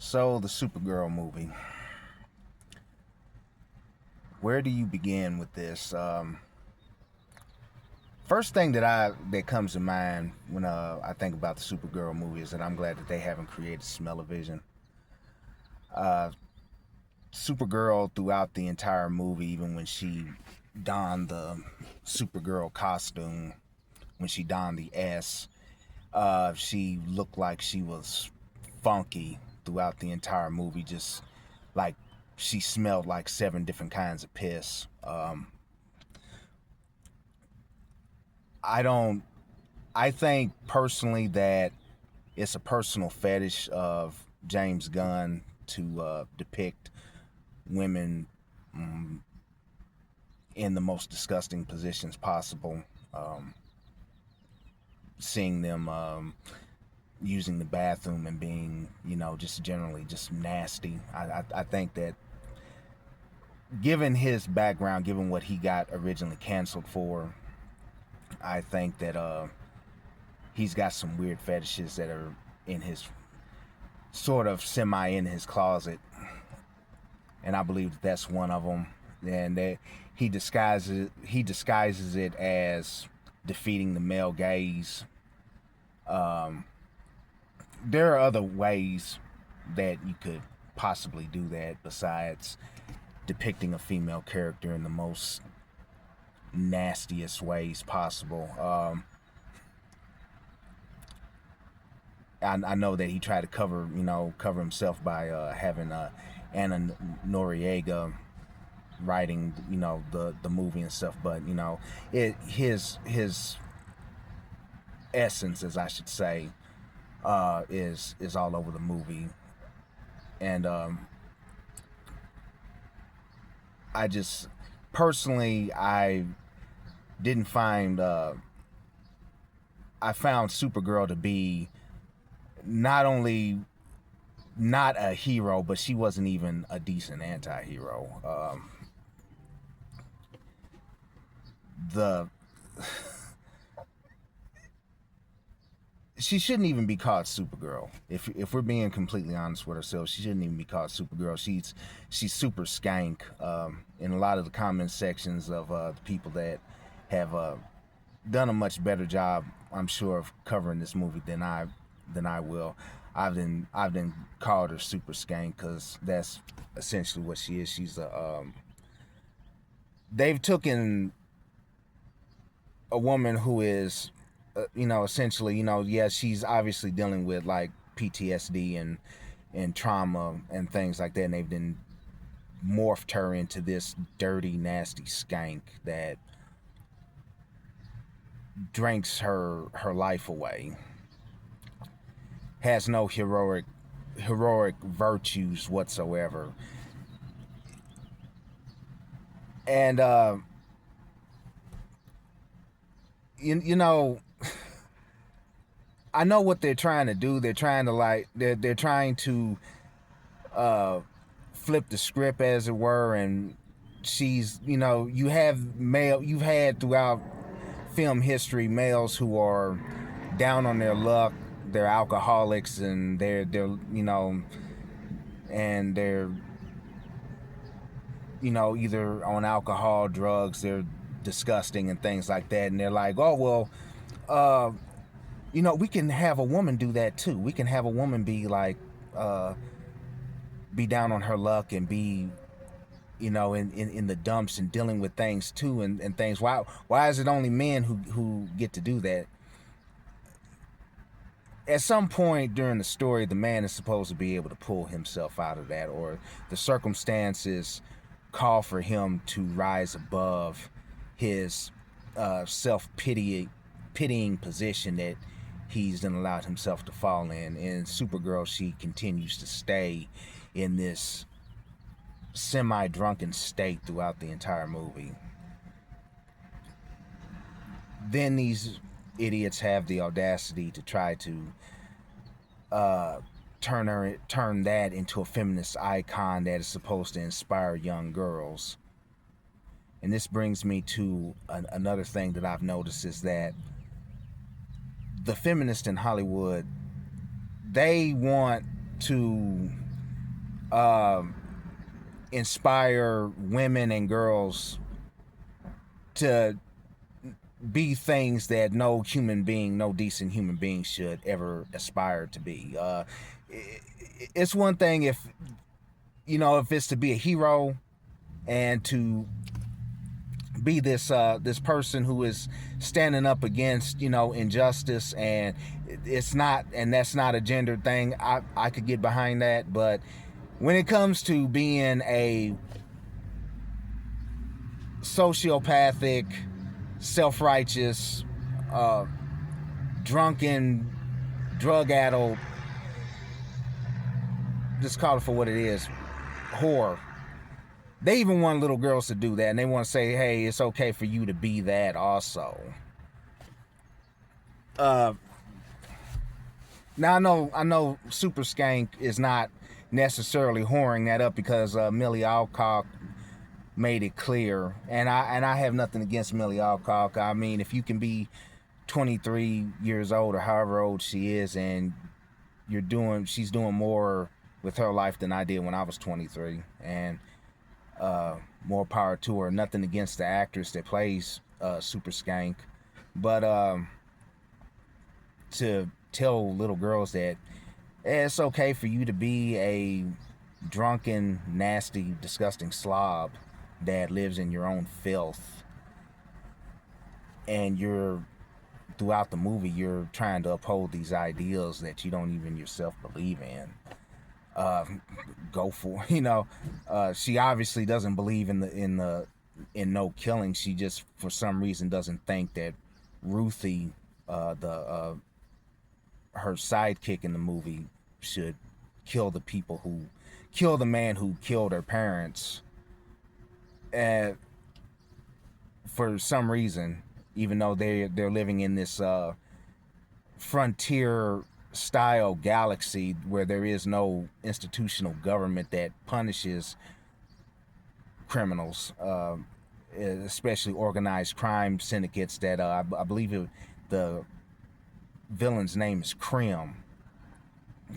So the Supergirl movie. Where do you begin with this? First thing that comes to mind when I think about the Supergirl movie is that I'm glad that they haven't created Smell-O-Vision. Uh, Supergirl throughout the entire movie, even when she donned the Supergirl costume, when she donned the S, she looked like she was funky throughout the entire movie, just like she smelled like 7 different kinds of piss. I don't. I think personally that it's a personal fetish of James Gunn to depict women um, in the most disgusting positions possible. Um, Seeing them using the bathroom and being, just generally just nasty. I think that given his background, given what he got originally canceled for, I think that he's got some weird fetishes that are in his sort of semi in his closet, and I believe that that's one of them. And that he disguises it as defeating the male gaze. Um, there are other ways that you could possibly do that besides depicting a female character in the most nastiest ways possible. I know that he tried to cover himself by having Anna Noriega writing, the movie and stuff. But his essence, as I should say, is all over the movie, and I just personally I didn't find I found Supergirl to be not only not a hero, but she wasn't even a decent anti-hero. The She shouldn't even be called Supergirl. If we're being completely honest with ourselves, she shouldn't even be called Supergirl. She's SuperSkank. In a lot of the comment sections of the people that have done a much better job, I'm sure, of covering this movie than I will. I've been called her SuperSkank because that's essentially what she is. She's a they've taken a woman who is essentially, yeah, she's obviously dealing with like PTSD and trauma and things like that, and they've then morphed her into this dirty, nasty skank that drinks her life away, has no heroic virtues whatsoever, and you know I know what they're trying to do. They're trying to they're trying to flip the script, as it were, and she's you've had throughout film history males who are down on their luck. They're alcoholics, and and they're either on alcohol, drugs, they're disgusting and things like that, and they're like, oh well, we can have a woman do that too. We can have a woman be like, be down on her luck and be, in the dumps and dealing with things too, and things. Why is it only men who get to do that? At some point during the story, the man is supposed to be able to pull himself out of that, or the circumstances call for him to rise above his pitying position that he's then allowed himself to fall in. And Supergirl, she continues to stay in this semi-drunken state throughout the entire movie. Then these idiots have the audacity to try to turn that into a feminist icon that is supposed to inspire young girls. And this brings me to another thing that I've noticed, is that the feminists in Hollywood, they want to inspire women and girls to be things that no human being, no decent human being should ever aspire to be. It's one thing if, if it's to be a hero and to be this person who is standing up against injustice, and that's not a gendered thing. I could get behind that, but when it comes to being a sociopathic, self-righteous, drunken, drug-addled, just call it for what it is, whore. They even want little girls to do that, and they want to say, hey, it's okay for you to be that also. Now I know SuperSkank is not necessarily whoring that up, because Millie Alcock made it clear, and I have nothing against Millie Alcock. I mean, if you can be 23 years old or however old she is, and she's doing more with her life than I did when I was 23, and more power to her. Nothing against the actress that plays SuperSkank, but to tell little girls that it's okay for you to be a drunken, nasty, disgusting slob that lives in your own filth, and throughout the movie you're trying to uphold these ideals that you don't even yourself believe in. Go for she obviously doesn't believe in no killing. She just for some reason doesn't think that Ruthie, her sidekick in the movie, should kill the man who killed her parents. And for some reason, even though they're living in this frontier style galaxy where there is no institutional government that punishes criminals, especially organized crime syndicates that I believe the villain's name is Krim,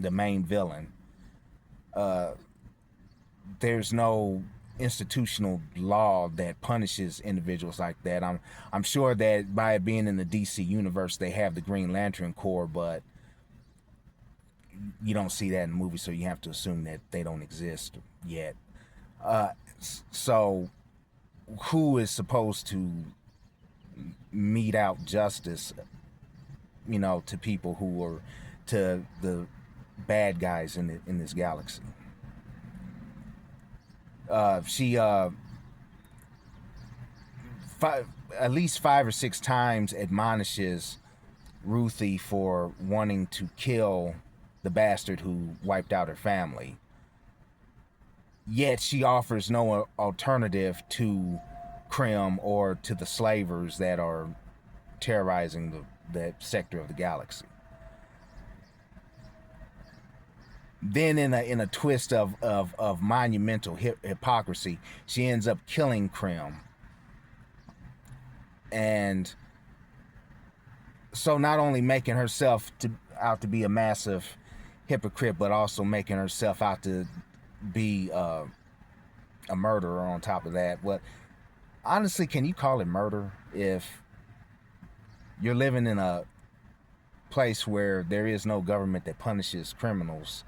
the main villain. There's no institutional law that punishes individuals like that. I'm sure that by it being in the DC universe they have the Green Lantern Corps, but you don't see that in the movie, so you have to assume that they don't exist yet. So who is supposed to mete out justice, to people who are to the bad guys in this galaxy? She at least 5 or 6 times admonishes Ruthie for wanting to kill the bastard who wiped out her family. Yet she offers no alternative to Krim or to the slavers that are terrorizing that sector of the galaxy. Then in a twist of monumental hypocrisy, she ends up killing Krim. And so not only making herself out to be a massive hypocrite, but also making herself out to be a murderer on top of that. But honestly, can you call it murder if you're living in a place where there is no government that punishes criminals?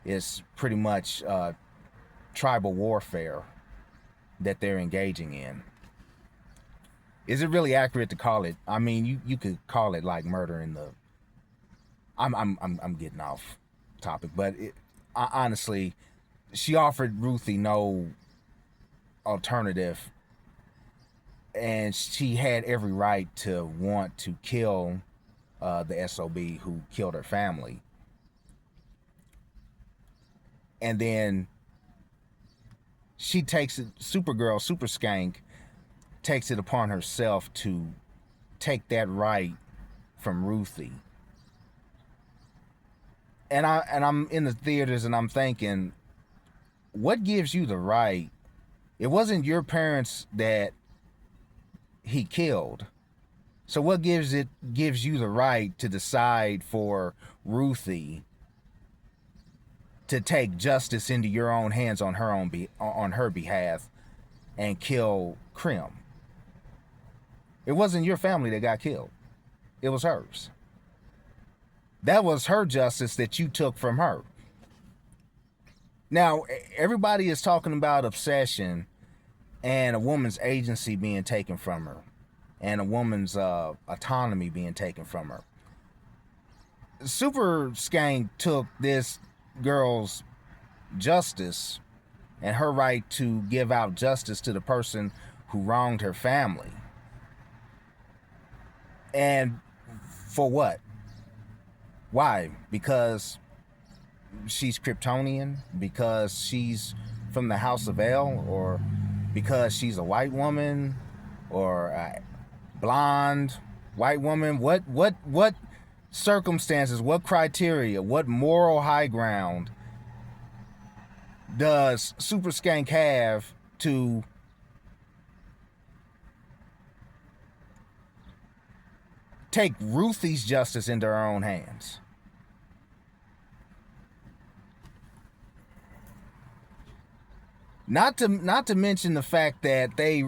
It's pretty much tribal warfare that they're engaging in. Is it really accurate to call it? I mean, you could call it like murder in the. I'm getting off topic, but honestly, she offered Ruthie no alternative, and she had every right to want to kill the SOB who killed her family. And then she takes it, SuperSkank takes it upon herself to take that right from Ruthie. And I'm in the theaters and I'm thinking, what gives you the right? It wasn't your parents that he killed. So what gives you the right to decide for Ruthie to take justice into your own hands on her behalf and kill Krim. It wasn't your family that got killed. It was hers. That was her justice that you took from her. Now, everybody is talking about obsession and a woman's agency being taken from her and a woman's autonomy being taken from her. SuperSkank took this girl's justice and her right to give out justice to the person who wronged her family. And for what? Why? Because she's Kryptonian? Because she's from the House of El? Or because she's a white woman? Or a blonde white woman? What circumstances, what criteria, what moral high ground does SuperSkank have to take Ruthie's justice into her own hands? Not to mention the fact that they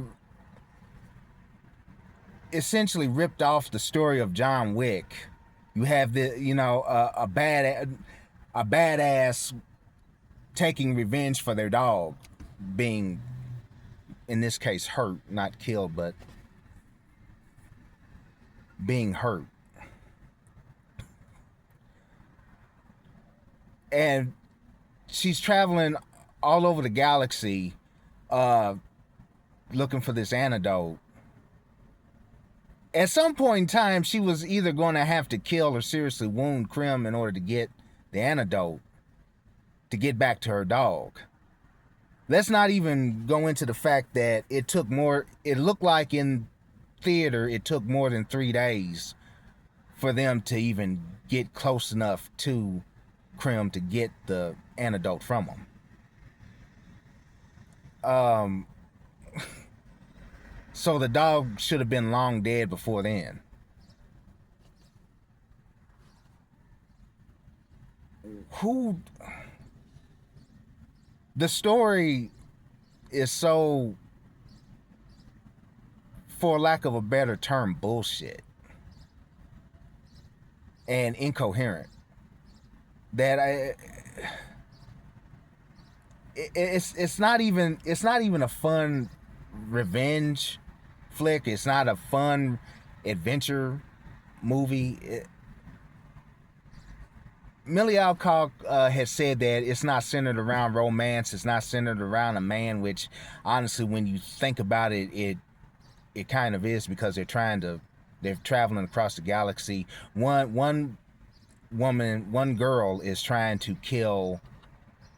essentially ripped off the story of John Wick. You have the, a badass taking revenge for their dog being, in this case, hurt, not killed, but being hurt. And she's traveling all over the galaxy looking for this antidote. At some point in time, she was either going to have to kill or seriously wound Krim in order to get the antidote to get back to her dog. Let's not even go into the fact that it looked like in theater it took more than 3 days for them to even get close enough to Krim to get the antidote from him. So the dog should have been long dead before then. The story is so, for lack of a better term, bullshit and incoherent that it's not even a fun revenge flick. It's not a fun adventure movie. Millie Alcock has said that it's not centered around romance. It's not centered around a man, which honestly, when you think about it, it kind of is, because they're traveling across the galaxy. One girl is trying to kill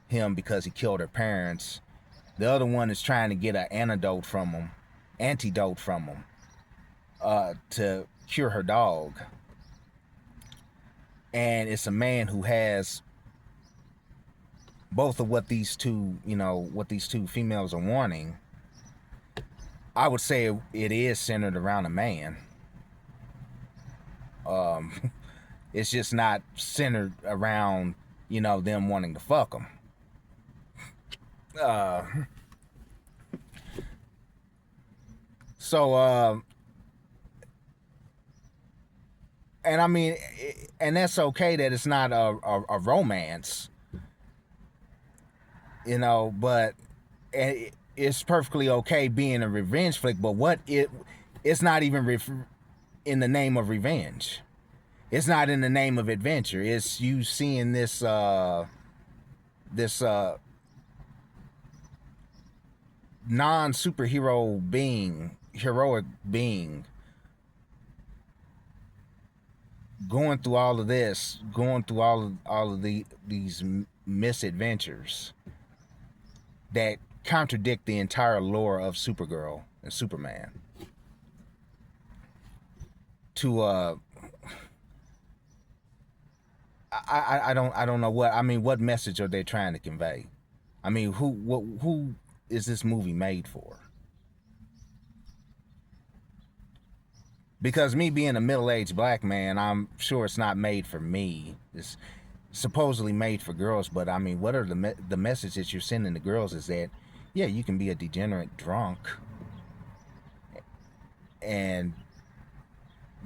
him because he killed her parents. The other one is trying to get an antidote from him to cure her dog. And it's a man who has both of what these two females are wanting. I would say it is centered around a man. It's just not centered around, them wanting to fuck him. And I mean, and that's okay that it's not a romance, but it's perfectly okay being a revenge flick. But it's not even in the name of revenge. It's not in the name of adventure. It's you seeing this non-superhero heroic being, going through all of this, going through all of these misadventures that contradict the entire lore of Supergirl and Superman. I don't know what message are they trying to convey? I mean, who is this movie made for? Because me being a middle-aged black man, I'm sure it's not made for me. supposedly made for girls, but I mean, what are the message that you're sending to girls is that, yeah, you can be a degenerate drunk and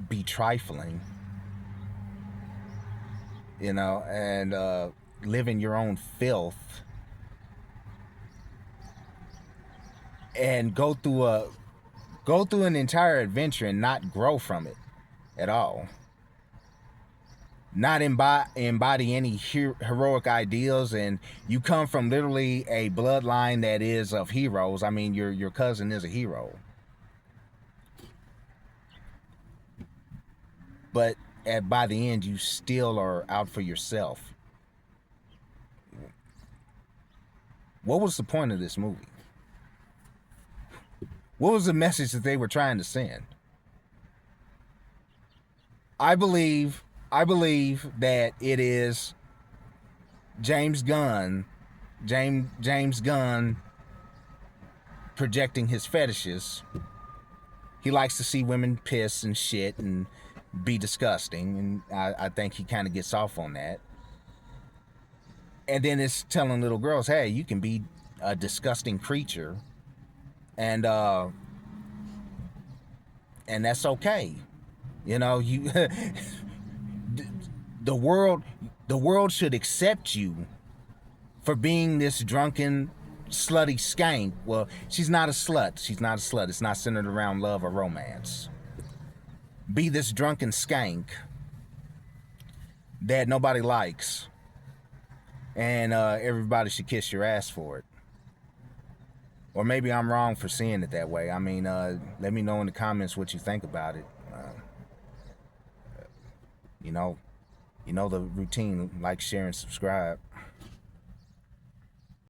be trifling, you know, and live in your own filth and go through an entire adventure and not grow from it at all. Not embody any heroic ideals, and you come from literally a bloodline that is of heroes. I mean, your cousin is a hero, but by the end, you still are out for yourself. What was the point of this movie? What was the message that they were trying to send? I believe that it is James Gunn projecting his fetishes. He likes to see women piss and shit and be disgusting, and I think he kind of gets off on that. And then it's telling little girls, hey, you can be a disgusting creature, and that's okay. You know, you the world should accept you for being this drunken, slutty skank. Well, she's not a slut. She's not a slut. It's not centered around love or romance. Be this drunken skank that nobody likes, and everybody should kiss your ass for it. Or maybe I'm wrong for seeing it that way. I mean, let me know in the comments what you think about it. You know the routine. Like, share, and subscribe.